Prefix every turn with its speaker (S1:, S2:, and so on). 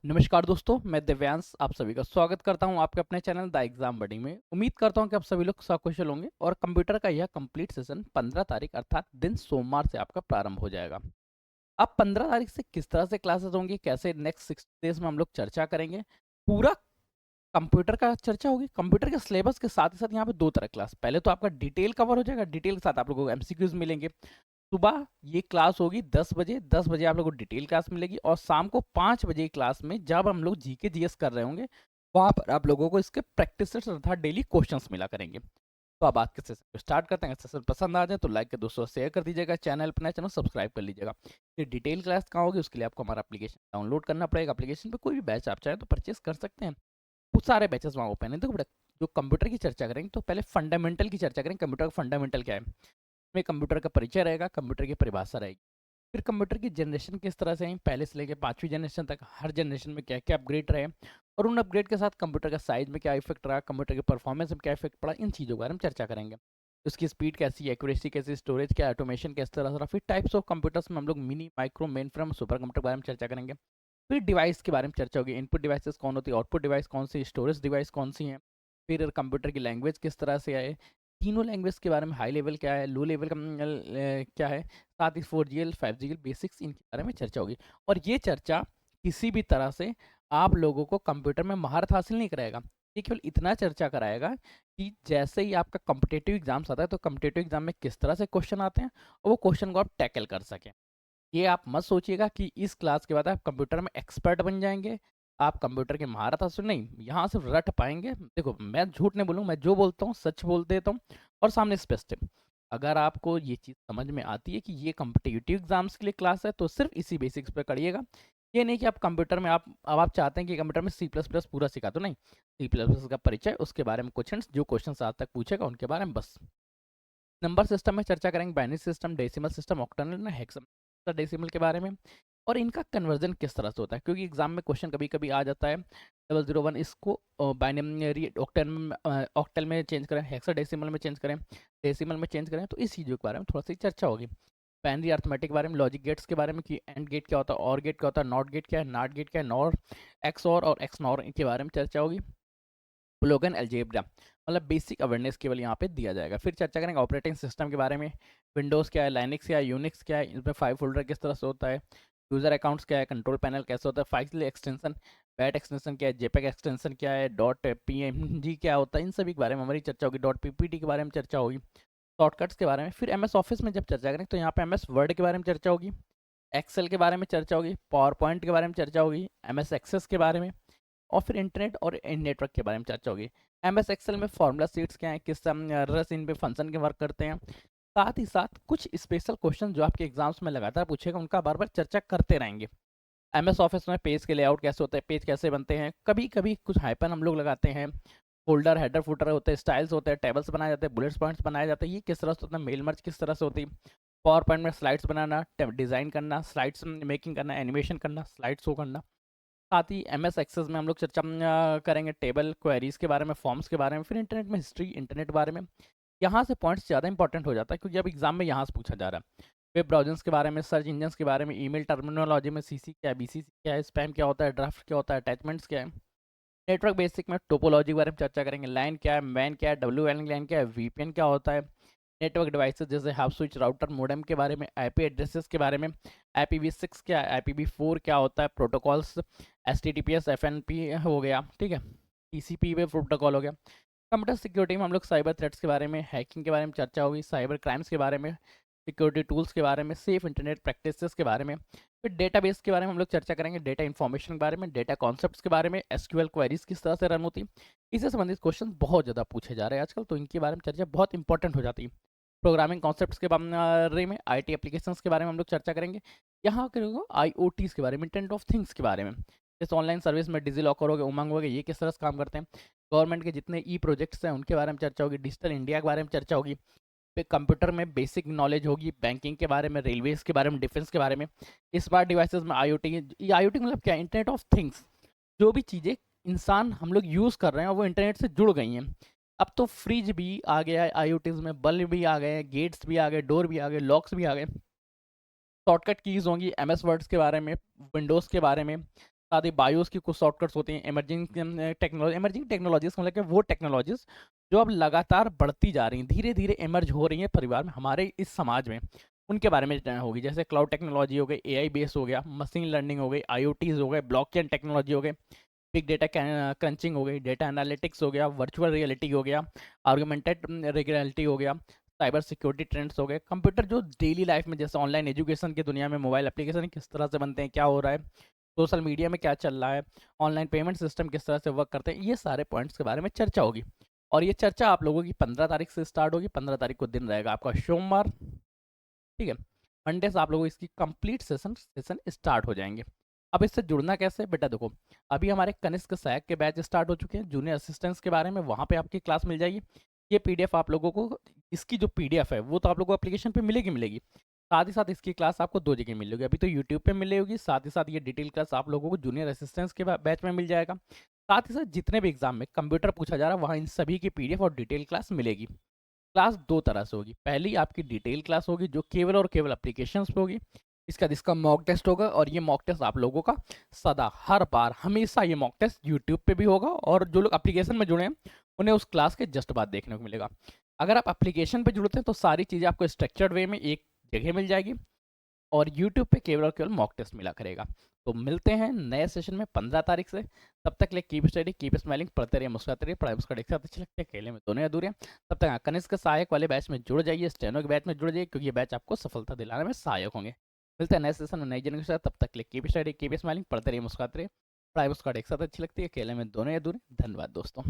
S1: नमस्कार दोस्तों, मैं दिव्यांश आप सभी का स्वागत करता हूं आपके अपने चैनल द एग्जाम बडी में। उम्मीद करता हूं कि आप सभी लोग सकुशल होंगे और कंप्यूटर का यह कंप्लीट सेशन 15 तारीख अर्थात दिन सोमवार से आपका प्रारंभ हो जाएगा। अब 15 तारीख से किस तरह से क्लासेस होंगी, कैसे नेक्स्ट 6 डेज में हम लोग चर्चा करेंगे। पूरा कंप्यूटर का चर्चा होगी। कंप्यूटर के सिलेबस के साथ ही साथ यहाँ पे दो तरह क्लास, पहले तो आपका डिटेल कवर हो जाएगा, डिटेल के साथ आप लोगों को एमसीक्यूज मिलेंगे। सुबह ये क्लास होगी 10 बजे, 10 बजे आप लोगों को डिटेल क्लास मिलेगी और शाम को 5 बजे की क्लास में जब हम लोग जीके जीएस कर रहे होंगे, वहाँ पर आप लोगों को इसके प्रैक्टिस सेट्स अर्थात डेली क्वेश्चंस मिला करेंगे। तो अब आज के सेशन को स्टार्ट करते हैं। सेशन पसंद आ जाए तो लाइक के दोस्तों शेयर कर दीजिएगा, चैनल पर नए चैनल सब्सक्राइब कर लीजिएगा। ये डिटेल क्लास कहाँ होगी उसके लिए आपको हमारा एप्लीकेशन डाउनलोड करना पड़ेगा। एप्लीकेशन पे कोई भी बैच आप चाहें तो परचेस कर सकते हैं। बहुत सारे बैचेस वहाँ ओपन है। देखो बेटा, जो कंप्यूटर की चर्चा करेंगे तो पहले फंडामेंटल की चर्चा करेंगे। कंप्यूटर का फंडामेंटल क्या है, में कंप्यूटर का परिचय रहेगा, कंप्यूटर की परिभाषा रहेगी। फिर कंप्यूटर की जनरेशन किस तरह से है, पहले से लेकर 5वीं जनरेशन तक हर जनरेशन में क्या क्या अपग्रेड रहे और उन अपग्रेड के साथ कंप्यूटर का साइज में क्या इफेक्ट रहा, कंप्यूटर के परफॉर्मेंस में क्या इफेक्ट पड़ा, इन चीज़ों के बारे में चर्चा करेंगे। उसकी स्पीड कैसी, एक्यूरेसी कैसी, स्टोरेज क्या, ऑटोमेशन किस तरह से रहा। फिर टाइप्स ऑफ कंप्यूटर्स में हम लोग mini, micro, main frame, super computer के बारे में चर्चा करेंगे। फिर डिवाइस के बारे में चर्चा होगी, इनपुट डिवाइसेस कौन होती है, आउटपुट डिवाइस कौन सी, स्टोरेज डिवाइस कौन सी है। फिर कंप्यूटर की लैंग्वेज किस तरह से आए, तीनों लैंग्वेज के बारे में, हाई लेवल क्या है, लो लेवल का क्या है, साथ ही 4GL 5GL बेसिक्स, इनके बारे में चर्चा होगी। और ये चर्चा किसी भी तरह से आप लोगों को कंप्यूटर में महारत हासिल नहीं कराएगा, ये केवल इतना चर्चा कराएगा कि जैसे ही आपका कॉम्पिटेटिव एग्जाम्स आता है तो कॉम्पिटेटिव एग्जाम में किस तरह से क्वेश्चन आते हैं और वो क्वेश्चन को आप टैकल कर सकें। ये आप मत सोचिएगा कि इस क्लास के बाद आप कंप्यूटर में एक्सपर्ट बन जाएंगे, आप कंप्यूटर की महारत हासिल नहीं, यहाँ सिर्फ रट पाएंगे। देखो, मैं झूठ नहीं बोलूँ, मैं जो बोलता हूँ सच बोल देता हूँ और सामने स्पष्ट है। अगर आपको ये चीज़ समझ में आती है कि ये कम्पिटिटिव एग्जाम्स के लिए क्लास है तो सिर्फ इसी बेसिक्स पे करिएगा। ये नहीं कि आप कंप्यूटर में आप चाहते हैं कि कंप्यूटर में C++ पूरा सिखा, तो नहीं, C++ का परिचय, उसके बारे में क्वेश्चन, जो क्वेश्चन आज तक पूछेगा उनके बारे में बस। नंबर सिस्टम में चर्चा करेंगे, binary system, decimal system, octal, hexadecimal के बारे में और इनका कन्वर्जन किस तरह से होता है, क्योंकि एग्जाम में क्वेश्चन कभी कभी आ जाता है 001, इसको बाइनरी ऑक्टल में चेंज करें, हेक्साडेसिमल में चेंज करें, डेसिमल में चेंज करें। तो इस चीज़ों के बारे में थोड़ा सी चर्चा होगी। बाइनरी अर्थमेटिक के बारे में, लॉजिक गेट्स के बारे में कि एंड गेट क्या होता है, और गेट क्या होता है, नॉट गेट क्या है, नॉट गेट क्या है, नॉर, एक्स और एक्स नॉर के बारे में चर्चा होगी। ब्लॉगन अलजेब्रा मतलब बेसिक अवेयरनेस केवल यहाँ पे दिया जाएगा। फिर चर्चा करेंगे ऑपरेटिंग सिस्टम के बारे में, विंडोज़ क्या है, लाइनक्स क्या है, यूनिक्स क्या है, इसमें फाइल फोल्डर किस तरह से होता है, यूज़र अकाउंट्स क्या है, कंट्रोल पैनल कैसे होता है, फाइल एक्सटेंशन, बैट एक्सटेंशन क्या है, जेपेग एक्सटेंशन क्या है, डॉट PNG क्या होता है, इन सभी के बारे में हमारी चर्चा होगी। डॉट PPT के बारे में चर्चा होगी, शॉर्टकट्स के बारे में। फिर MS ऑफिस में जब चर्चा करेंगे तो यहाँ पे MS वर्ड के बारे में चर्चा होगी, एक्सेल के बारे में चर्चा होगी, पावर पॉइंट के बारे में चर्चा होगी, MS एक्सेस के बारे में और फिर इंटरनेट और नेटवर्क के बारे में चर्चा होगी। MS एक्सेल में फॉर्मूला सीट्स क्या हैं, किस रस इन पे फंक्शन के वर्क करते हैं। साथ ही साथ कुछ स्पेशल क्वेश्चन जो आपके एग्जाम्स में लगातार पूछेगा उनका बार बार चर्चा करते रहेंगे। MS ऑफिस में पेज के लेआउट कैसे होते हैं, पेज कैसे बनते हैं, कभी कभी कुछ हाइपन हम लोग लगाते हैं, फोल्डर हेडर फुटर होते हैं, स्टाइल्स होते हैं, टेबल्स बनाए जाते हैं, बुलेट्स पॉइंट्स बनाए जाते हैं, ये किस तरह से होता है, मेल मर्ज किस तरह से होती है, पावर पॉइंट में स्लाइड्स बनाना, डिज़ाइन करना, स्लाइड्स मेकिंग करना, एनिमेशन करना, स्लाइड शो करना। साथ ही MS एक्सेस में हम लोग चर्चा करेंगे टेबल क्वेरीज के बारे में, फॉर्म्स के बारे में। फिर इंटरनेट में हिस्ट्री, इंटरनेट बारे में, यहाँ से पॉइंट्स ज़्यादा इंपॉर्टेंट हो जाता है क्योंकि अब एग्जाम में यहाँ से पूछा जा रहा है। वेब ब्राउजर्स के बारे में, सर्च इंजन्स के बारे में, ईमेल टर्मिनोलॉजी में CC क्या है, BCC क्या है, स्पैम क्या होता है, ड्राफ्ट क्या होता है, अटैचमेंट्स क्या है। नेटवर्क बेसिक में टोपोलॉजी के बारे में चर्चा करेंगे, लाइन क्या है, मैन क्या है, WLAN लाइन क्या है, VPN क्या होता है। नेटवर्क डिवाइसेस जैसे हब स्विच, राउटर, मोडेम के बारे में, IP एड्रेसेस के बारे में, IPv6 क्या है, IPv4 क्या होता है, प्रोटोकॉल्स, HTTPS FNP हो गया, ठीक है, TCP वे प्रोटोकॉल हो गया। कंप्यूटर सिक्योरिटी में हम लोग साइबर थ्रेट्स के बारे में, हैकिंग के बारे में चर्चा होगी, साइबर क्राइम्स के बारे में, सिक्योरिटी टूल्स के बारे में, सेफ इंटरनेट प्रैक्टिसेस के बारे में। फिर डेटाबेस के बारे में हम लोग चर्चा करेंगे, डेटा इन्फॉर्मेशन के बारे में, डेटा कॉन्सेप्ट्स के बारे में, SQL क्वेरीज किस तरह से रन होती है। इससे संबंधित क्वेश्चन बहुत ज़्यादा पूछे जा रहे हैं आजकल, तो इनके बारे में चर्चा बहुत इंपॉर्टेंट हो जाती है। प्रोग्रामिंग कॉन्सेप्ट्स के बारे में, IT एप्लीकेशंस के बारे में हम लोग चर्चा करेंगे। यहाँ करेंगे IoTs के बारे में, इंटरनेट ऑफ थिंग्स के बारे में, जैसे ऑनलाइन सर्विस में डिजी लॉकर हो गए, उमंग हो गए, ये किस तरह से काम करते हैं। गवर्नमेंट के जितने प्रोजेक्ट्स हैं उनके बारे में चर्चा होगी, डिजिटल इंडिया के बारे में चर्चा होगी। पे कंप्यूटर में बेसिक नॉलेज होगी, बैंकिंग के बारे में, रेलवेज के बारे में, डिफेंस के बारे में। स्मार्ट डिवाइसेस में IoT, ये IoT मतलब क्या है, इंटरनेट ऑफ थिंग्स, जो भी चीज़ें इंसान हम लोग यूज़ कर रहे हैं वो इंटरनेट से जुड़ गई हैं। अब तो फ्रिज भी आ गया है IoTs में, बल्ब भी आ गए हैं, गेट्स भी आ गए, डोर भी आ गए, लॉक्स भी आ गए। शॉर्टकट कीज़ होंगी MS वर्ड्स के बारे में, विंडोज़ के बारे में, साथ ही बायोस की कुछ शॉर्टकट्स होती हैं, इमर्जिंग टेक्नोलॉजीज मतलब कि वो टेक्नोलॉजीज जो अब लगातार बढ़ती जा रही हैं, धीरे धीरे इमर्ज हो रही हैं परिवार में, हमारे इस समाज में, उनके बारे में होगी। जैसे क्लाउड टेक्नोलॉजी हो गई, एआई बेस हो गया, मशीन लर्निंग हो गई, आईओटीज हो गए, ब्लॉकचेन टेक्नोलॉजी हो गए, बिग डेटा क्रंचिंग हो गई, डेटा एनालिटिक्स हो गया, वर्चुअल रियलिटी हो गया, आर्गुमेंटेड रियलिटी हो गया, साइबर सिक्योरिटी ट्रेंड्स हो गए। कंप्यूटर जो डेली लाइफ में, जैसे ऑनलाइन एजुकेशन की दुनिया में मोबाइल एप्लीकेशन किस तरह से बनते हैं, क्या हो रहा है, सोशल मीडिया में क्या चल रहा है, ऑनलाइन पेमेंट सिस्टम किस तरह से वर्क करते हैं, ये सारे पॉइंट्स के बारे में चर्चा होगी। और ये चर्चा आप लोगों की 15 तारीख से स्टार्ट होगी। 15 तारीख को दिन रहेगा आपका सोमवार, ठीक है। मंडे से आप लोगों को इसकी कंप्लीट सेशन स्टार्ट हो जाएंगे। अब इससे जुड़ना कैसे बेटा, देखो अभी हमारे कनिष्क सहायक के बैच स्टार्ट हो चुके हैं, जूनियर असिस्टेंट्स के बारे में वहाँ पे आपकी क्लास मिल जाएगी। ये पीडीएफ आप लोगों को, इसकी जो पीडीएफ है वो तो आप लोगों को एप्लीकेशन पे मिलेगी। साथ ही साथ इसकी क्लास आपको दो जगह मिलेगी, अभी तो यूट्यूब पे मिलेगी, साथ ही साथ ये डिटेल क्लास आप लोगों को जूनियर असिस्टेंट्स के बैच में मिल जाएगा। साथ ही साथ जितने भी एग्जाम में कंप्यूटर पूछा जा रहा है वहाँ इन सभी की पीडीएफ और डिटेल क्लास मिलेगी। क्लास दो तरह से होगी, पहली आपकी डिटेल क्लास होगी जो केवल और केवल एप्लीकेशंस पे होगी। इसका मॉक टेस्ट होगा, और ये मॉक टेस्ट आप लोगों का सदा हर बार हमेशा ये मॉक टेस्ट यूट्यूब पे भी होगा, और जो लोग एप्लीकेशन में जुड़े हैं उन्हें उस क्लास के जस्ट बाद देखने को मिलेगा। अगर आप एप्लीकेशन पे जुड़ते हैं तो सारी चीज़ें आपको स्ट्रक्चर्ड वे में एक जगह मिल जाएगी, और यूट्यूब पे केवल और केवल मॉक टेस्ट मिला करेगा। तो मिलते हैं नए सेशन में 15 तारीख से। तब तक ले कीप स्टडी, कीप स्माइलिंग, पढ़ते रहिए, मुस्कुराते रहिए, पढ़ाई मुस्कुराते एक साथ अच्छी लगती है, अकेले में दोनों अधूरे हैं। तब तक कनिष्क सहायक वाले बैच में जुड़ जाइए, स्टेनो के बैच में जुड़ जाइए, क्योंकि ये बैच आपको सफलता दिलाने में सहायक होंगे। मिलते हैं नए सेशन में नई जनरेशन के साथ। तब तक ले कीप स्टडी, कीप स्माइलिंग, पढ़ते रहिए, मुस्कुराते रहिए, पढ़ाई मुस्कुराते एक साथ अच्छी लगती है, अकेले में दोनों अधूरे। धन्यवाद दोस्तों।